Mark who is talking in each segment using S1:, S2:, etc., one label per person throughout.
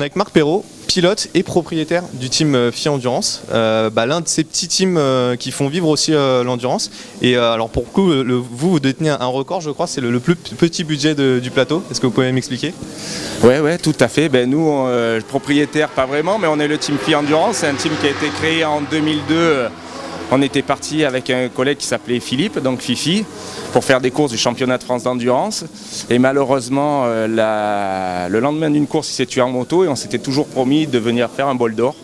S1: avec Marc Perrault, pilote et propriétaire du team FIA Endurance, l'un de ces petits teams qui font vivre aussi l'endurance. Et alors pour le coup, vous détenez un record, je crois, c'est le plus petit budget du plateau. Est-ce que vous pouvez m'expliquer?
S2: Ouais, tout à fait. Nous, propriétaire, pas vraiment, mais on est le team FIA Endurance. C'est un team qui a été créé en 2002. On était parti avec un collègue qui s'appelait Philippe, donc Fifi, pour faire des courses du championnat de France d'endurance. Et malheureusement, le lendemain d'une course, il s'est tué en moto et on s'était toujours promis de venir faire un bol d'or.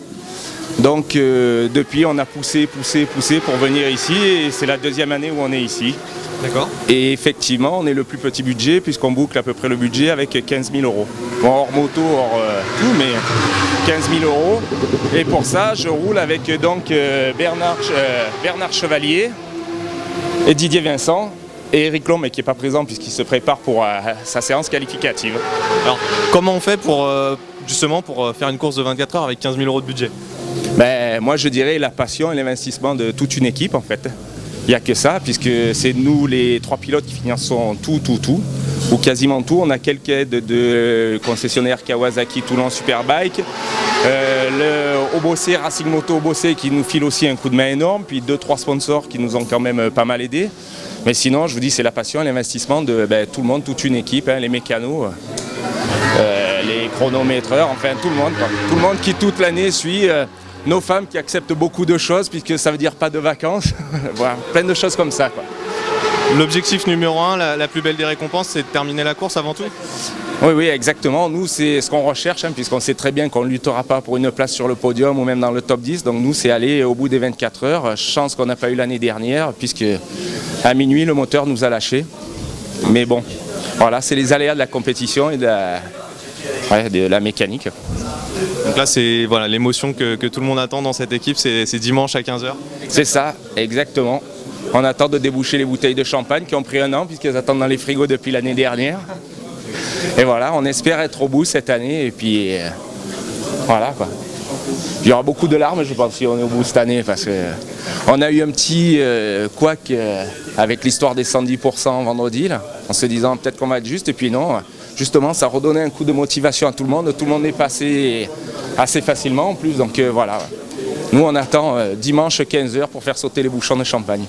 S2: Donc depuis, on a poussé pour venir ici et c'est la deuxième année où on est ici.
S1: D'accord.
S2: Et effectivement, on est le plus petit budget puisqu'on boucle à peu près le budget avec 15 000 €. Bon, hors moto, hors tout, mais 15 000 €. Et pour ça, je roule avec donc Bernard Chevalier et Didier Vincent et Eric Lomb, mais qui n'est pas présent puisqu'il se prépare pour sa séance qualificative.
S1: Alors, comment on fait pour justement pour faire une course de 24 heures avec 15 000 € de budget?
S2: Moi, je dirais la passion et l'investissement de toute une équipe en fait. Il n'y a que ça, puisque c'est nous les 3 pilotes qui finançons tout, ou quasiment tout. On a quelques aides de concessionnaires Kawasaki, Toulon Superbike, le Obossé, Racing Moto Obossé qui nous file aussi un coup de main énorme, puis 2-3 sponsors qui nous ont quand même pas mal aidés. Mais sinon, je vous dis, c'est la passion et l'investissement de tout le monde, toute une équipe, les mécanos, les chronométreurs, enfin tout le monde, quoi. Tout le monde qui toute l'année suit. Nos femmes qui acceptent beaucoup de choses, puisque ça veut dire pas de vacances. Voilà, plein de choses comme ça, quoi.
S1: L'objectif numéro 1, la plus belle des récompenses, c'est de terminer la course avant tout?
S2: Oui, exactement. Nous, c'est ce qu'on recherche, puisqu'on sait très bien qu'on ne luttera pas pour une place sur le podium ou même dans le top 10. Donc nous, c'est aller au bout des 24 heures. Chance qu'on n'a pas eu l'année dernière, puisque à minuit, le moteur nous a lâchés. Mais bon, voilà, c'est les aléas de la compétition et de la mécanique.
S1: Donc là, c'est l'émotion que tout le monde attend dans cette équipe, c'est dimanche à 15 h.
S2: C'est ça, exactement. On attend de déboucher les bouteilles de champagne qui ont pris un an puisqu'elles attendent dans les frigos depuis l'année dernière. Et voilà, on espère être au bout cette année et puis voilà quoi. Il y aura beaucoup de larmes, je pense, si on est au bout cette année parce qu'on a eu un petit couac avec l'histoire des 110% vendredi, là, en se disant peut-être qu'on va être juste et puis non. Justement, ça redonnait un coup de motivation à tout le monde est passé assez facilement en plus, donc voilà. Nous on attend dimanche 15 h pour faire sauter les bouchons de champagne.